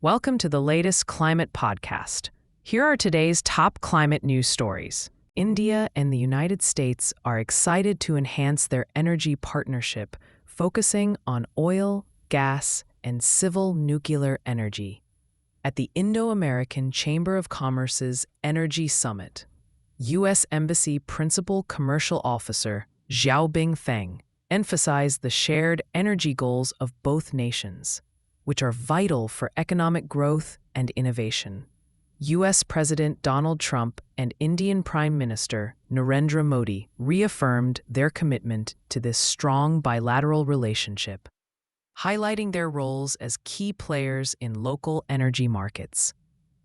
Welcome to the latest climate podcast. Here are today's top climate news stories. India and the United States are excited to enhance their energy partnership, focusing on oil, gas, and civil nuclear energy. At the Indo-American Chamber of Commerce's Energy Summit, U.S. Embassy Principal Commercial Officer Xiaobing Feng emphasized the shared energy goals of both nations, which are vital for economic growth and innovation. U.S. President Donald Trump and Indian Prime Minister Narendra Modi reaffirmed their commitment to this strong bilateral relationship, highlighting their roles as key players in local energy markets.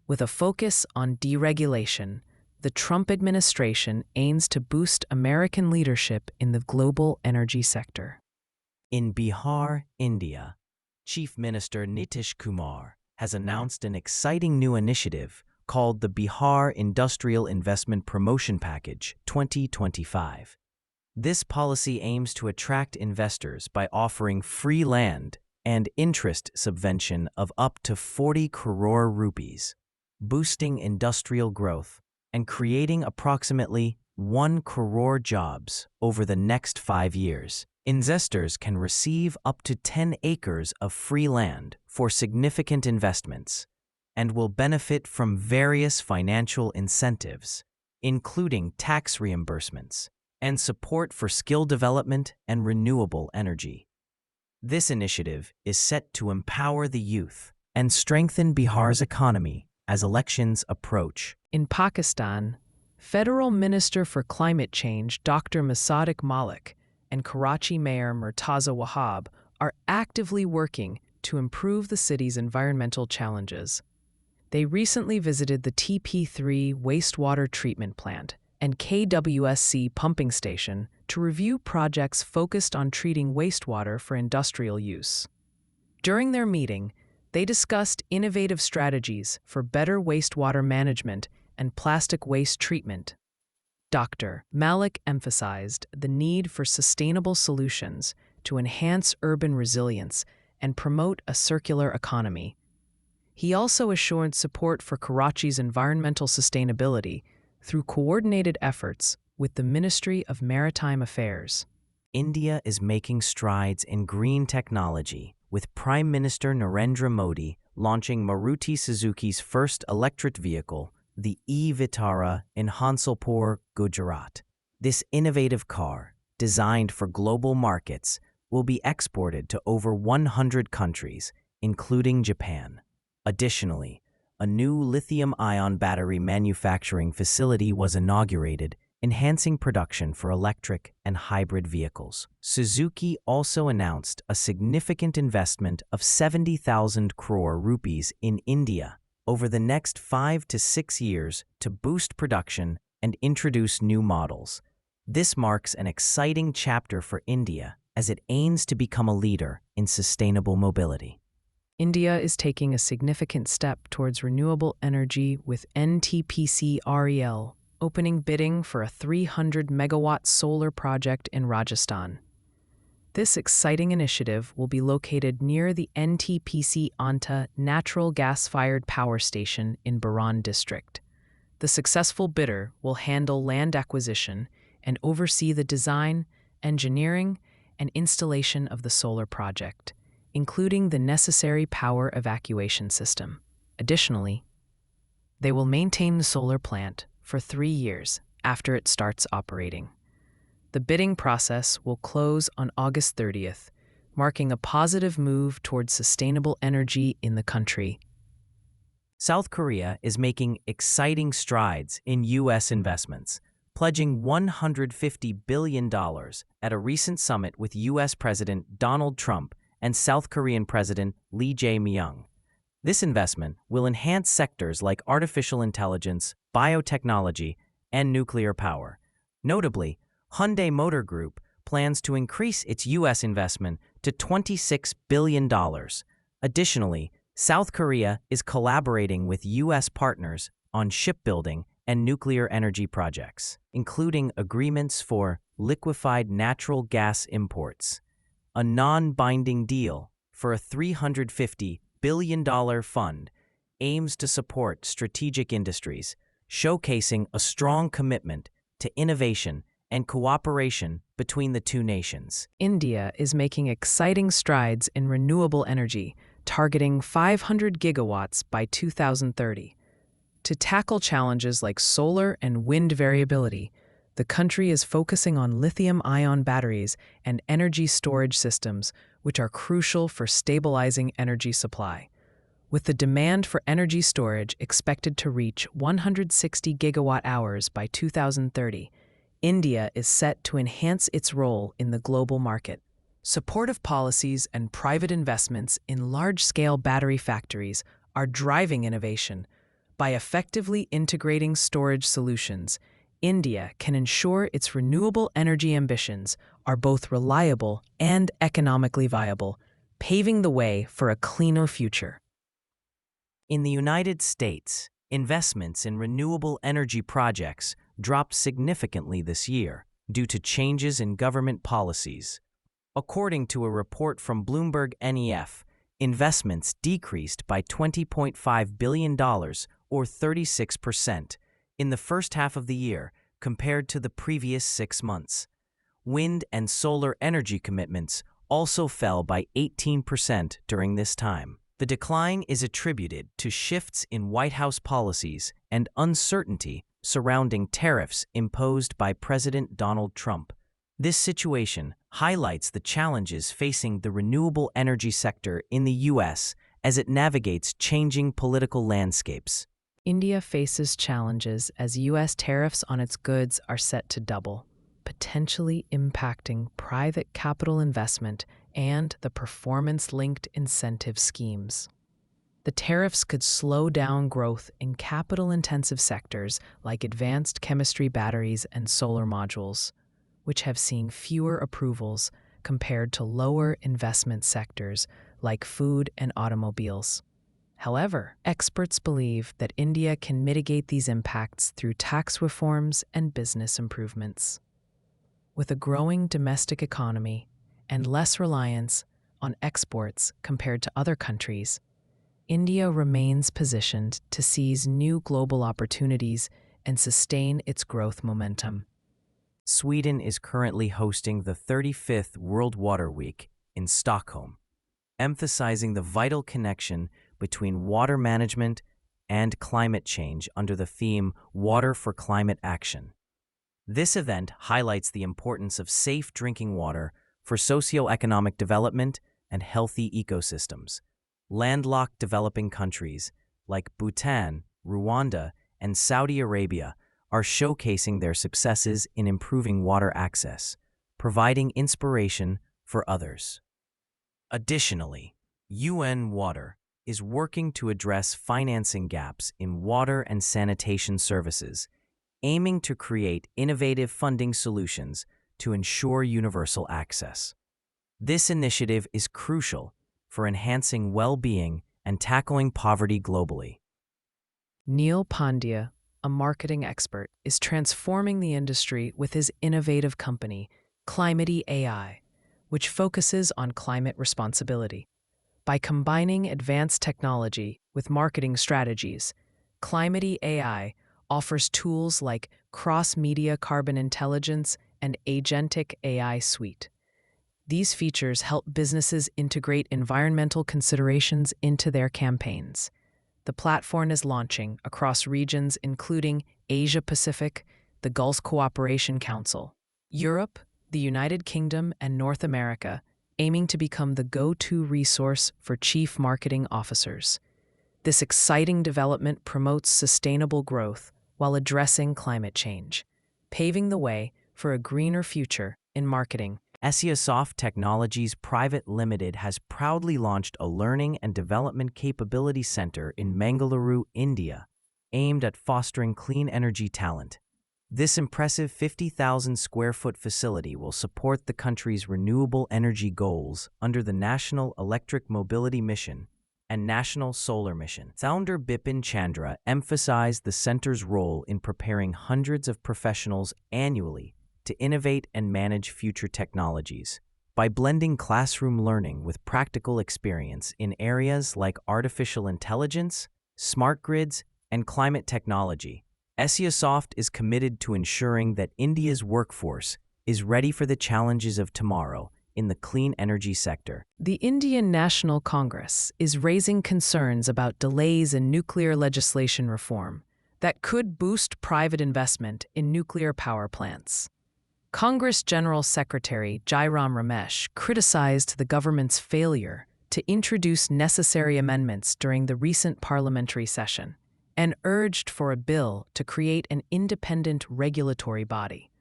With a focus on deregulation, the Trump administration aims to boost American leadership in the global energy sector. In Bihar, India, Chief Minister Nitish has announced an exciting new initiative called the Bihar Industrial Investment Promotion Package 2025. This policy aims to attract investors by offering free land and interest subvention of up to 40 crore rupees, boosting industrial growth and creating approximately 1 crore jobs over the next 5 years. Investors can receive up to 10 acres of free land for significant investments and will benefit from various financial incentives, including tax reimbursements and support for skill development and renewable energy. This initiative is set to empower the youth and strengthen Bihar's economy as elections approach. In Pakistan, Federal Minister for Climate Change Dr. Musadik and Karachi Mayor Murtaza Wahab are actively working to improve the city's environmental challenges. They recently visited the TP3 wastewater treatment plant and KWSC pumping station to review projects focused on treating wastewater for industrial use. During their meeting, they discussed innovative strategies for better wastewater management and plastic waste treatment. Dr. Malik emphasized the need for sustainable solutions to enhance urban resilience and promote a circular economy. He also assured support for Karachi's environmental sustainability through coordinated efforts with the Ministry of Maritime Affairs. India is making strides in green technology, with Prime Minister Narendra Modi launching Maruti Suzuki's first electric vehicle, the e-Vitara, in Hansalpur, Gujarat. This innovative car, designed for global markets, will be exported to over 100 countries, including Japan. Additionally, a new lithium-ion battery manufacturing facility was inaugurated, enhancing production for electric and hybrid vehicles. Suzuki also announced a significant investment of 70,000 crore rupees in India over the next 5 to 6 years to boost production and introduce new models. This marks an exciting chapter for India as it aims to become a leader in sustainable mobility. India is taking a significant step towards renewable energy with NTPC REL opening bidding for a 300-megawatt solar project in Rajasthan. This exciting initiative will be located near the NTPC Anta natural gas-fired power station in Baran district. The successful bidder will handle land acquisition and oversee the design, engineering, and installation of the solar project, including the necessary power evacuation system. Additionally, they will maintain the solar plant for 3 years after it starts operating. The bidding process will close on August 30th, marking a positive move towards sustainable energy in the country. South Korea is making exciting strides in U.S. investments, pledging $150 billion at a recent summit with U.S. President Donald Trump and South Korean President Lee Jae-myung. This investment will enhance sectors like artificial intelligence, biotechnology, and nuclear power. Notably, Hyundai Motor Group plans to increase its U.S. investment to $26 billion. Additionally, South Korea is collaborating with U.S. partners on shipbuilding and nuclear energy projects, including agreements for liquefied natural gas imports, a non-binding deal for a $350 billion fund aims to support strategic industries, showcasing a strong commitment to innovation and cooperation between the two nations. India is making exciting strides in renewable energy, targeting 500 gigawatts by 2030. To tackle challenges like solar and wind variability, the country is focusing on lithium-ion batteries and energy storage systems, which are crucial for stabilizing energy supply. With the demand for energy storage expected to reach 160 gigawatt-hours by 2030, India is set to enhance its role in the global market. Supportive policies and private investments in large-scale battery factories are driving innovation. By effectively integrating storage solutions, India can ensure its renewable energy ambitions are both reliable and economically viable, paving the way for a cleaner future. In the United States, investments in renewable energy projects dropped significantly this year due to changes in government policies. According to a report from Bloomberg NEF, investments decreased by $20.5 billion, or 36%, in the first half of the year compared to the previous 6 months. Wind and solar energy commitments also fell by 18% during this time. The decline is attributed to shifts in White House policies and uncertainty surrounding tariffs imposed by President Donald Trump. This situation highlights the challenges facing the renewable energy sector in the U.S. as it navigates changing political landscapes. India faces challenges as U.S. tariffs on its goods are set to double, potentially impacting private capital investment and the performance-linked incentive schemes. The tariffs could slow down growth in capital-intensive sectors like advanced chemistry batteries and solar modules, which have seen fewer approvals compared to lower investment sectors like food and automobiles. However, experts believe that India can mitigate these impacts through tax reforms and business improvements. With a growing domestic economy and less reliance on exports compared to other countries, India remains positioned to seize new global opportunities and sustain its growth momentum. Sweden is currently hosting the 35th World Water Week in Stockholm, emphasizing the vital connection between water management and climate change under the theme Water for Climate Action. This event highlights the importance of safe drinking water for socioeconomic development and healthy ecosystems. Landlocked developing countries like Bhutan, Rwanda, and Saudi Arabia are showcasing their successes in improving water access, providing inspiration for others. Additionally, UN Water is working to address financing gaps in water and sanitation services, aiming to create innovative funding solutions to ensure universal access. This initiative is crucial for enhancing well-being and tackling poverty globally. Neil Pandya, a marketing expert, is transforming the industry with his innovative company, Climate AI, which focuses on climate responsibility. By combining advanced technology with marketing strategies, Climate AI offers tools like cross-media carbon intelligence and agentic AI suite. These features help businesses integrate environmental considerations into their campaigns. The platform is launching across regions including Asia-Pacific, the Gulf Cooperation Council, Europe, the United Kingdom, and North America, aiming to become the go-to resource for chief marketing officers. This exciting development promotes sustainable growth while addressing climate change, paving the way for a greener future in marketing. Asiasoft Technologies Private Limited has proudly launched a learning and development capability center in Mangaluru, India, aimed at fostering clean energy talent. This impressive 50,000 square foot facility will support the country's renewable energy goals under the National Electric Mobility Mission and National Solar Mission. Founder Bipin Chandra emphasized the center's role in preparing hundreds of professionals annually to innovate and manage future technologies, by blending classroom learning with practical experience in areas like artificial intelligence, smart grids, and climate technology. Asiasoft is committed to ensuring that India's workforce is ready for the challenges of tomorrow in the clean energy sector. The Indian National Congress is raising concerns about delays in nuclear legislation reform that could boost private investment in nuclear power plants. Congress General Secretary Jairam Ramesh criticized the government's failure to introduce necessary amendments during the recent parliamentary session and urged for a bill to create an independent regulatory body.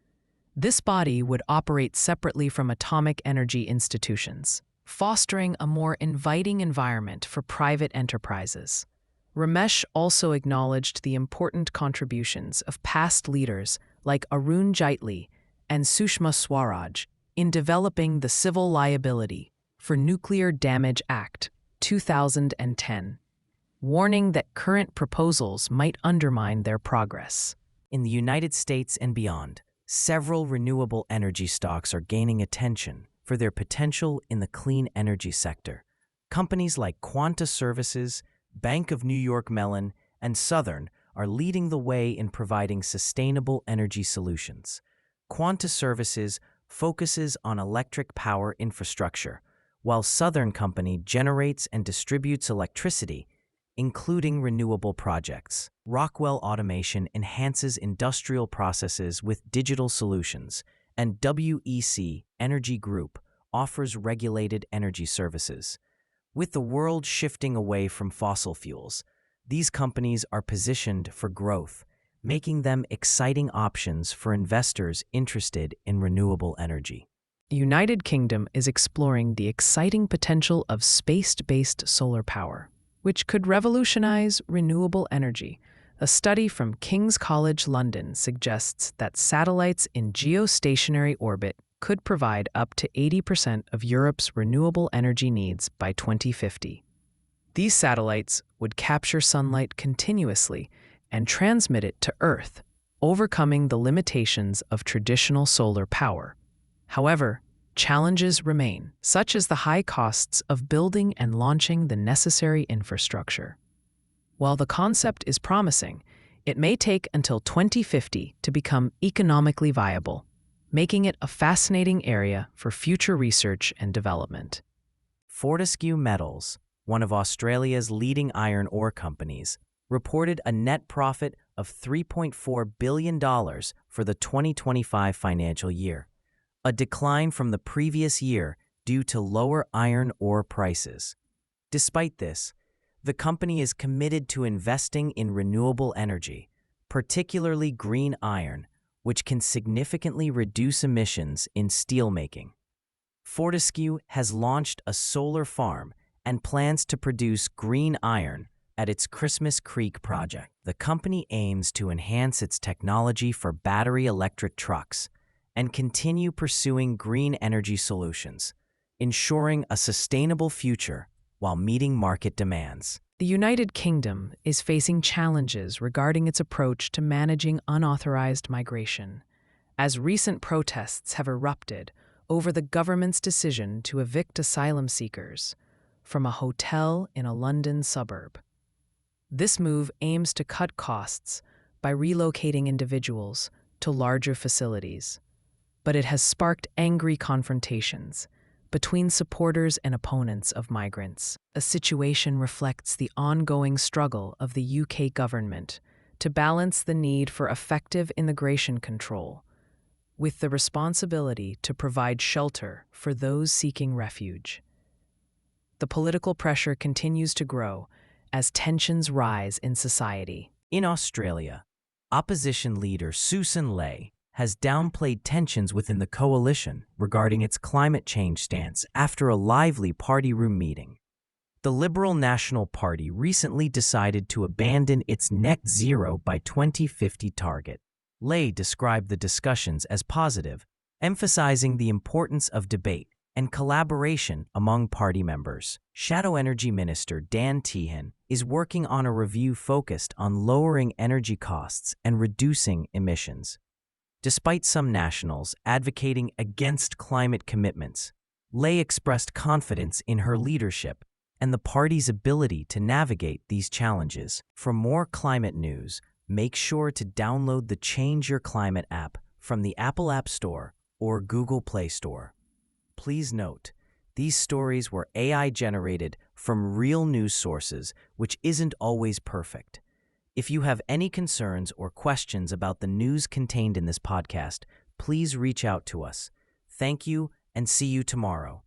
This body would operate separately from atomic energy institutions, fostering a more inviting environment for private enterprises. Ramesh also acknowledged the important contributions of past leaders like Arun Jaitley and Sushma Swaraj in developing the Civil Liability for Nuclear Damage Act 2010, warning that current proposals might undermine their progress. In the United States and beyond, several renewable energy stocks are gaining attention for their potential in the clean energy sector. Companies like Quanta Services, Bank of New York Mellon, and Southern are leading the way in providing sustainable energy solutions. Quanta Services focuses on electric power infrastructure, while Southern Company generates and distributes electricity, including renewable projects. Rockwell Automation enhances industrial processes with digital solutions, and WEC Energy Group offers regulated energy services. With the world shifting away from fossil fuels, these companies are positioned for growth, making them exciting options for investors interested in renewable energy. The United Kingdom is exploring the exciting potential of space-based solar power, which could revolutionize renewable energy. A study from King's College London suggests that satellites in geostationary orbit could provide up to 80% of Europe's renewable energy needs by 2050. These satellites would capture sunlight continuously and transmit it to Earth, overcoming the limitations of traditional solar power. However, challenges remain, such as the high costs of building and launching the necessary infrastructure. While the concept is promising, it may take until 2050 to become economically viable, making it a fascinating area for future research and development. Fortescue Metals, one of Australia's leading iron ore companies, reported a net profit of $3.4 billion for the 2025 financial year, a decline from the previous year due to lower iron ore prices. Despite this, the company is committed to investing in renewable energy, particularly green iron, which can significantly reduce emissions in steelmaking. Fortescue has launched a solar farm and plans to produce green iron at its Christmas Creek project. The company aims to enhance its technology for battery electric trucks and continue pursuing green energy solutions, ensuring a sustainable future while meeting market demands. The United Kingdom is facing challenges regarding its approach to managing unauthorized migration, as recent protests have erupted over the government's decision to evict asylum seekers from a hotel in a London suburb. This move aims to cut costs by relocating individuals to larger facilities, but it has sparked angry confrontations between supporters and opponents of migrants. A situation reflects the ongoing struggle of the UK government to balance the need for effective immigration control with the responsibility to provide shelter for those seeking refuge. The political pressure continues to grow as tensions rise in society. In Australia, opposition leader Susan Ley has downplayed tensions within the coalition regarding its climate change stance after a lively party room meeting. The Liberal National Party recently decided to abandon its net zero by 2050 target. Ley described the discussions as positive, emphasizing the importance of debate and collaboration among party members. Shadow Energy Minister Dan Tehan is working on a review focused on lowering energy costs and reducing emissions. Despite some nationals advocating against climate commitments, Lei expressed confidence in her leadership and the party's ability to navigate these challenges. For more climate news, make sure to download the Change Your Climate app from the Apple App Store or Google Play Store. Please note, these stories were AI-generated from real news sources, which isn't always perfect. If you have any concerns or questions about the news contained in this podcast, please reach out to us. Thank you, and see you tomorrow.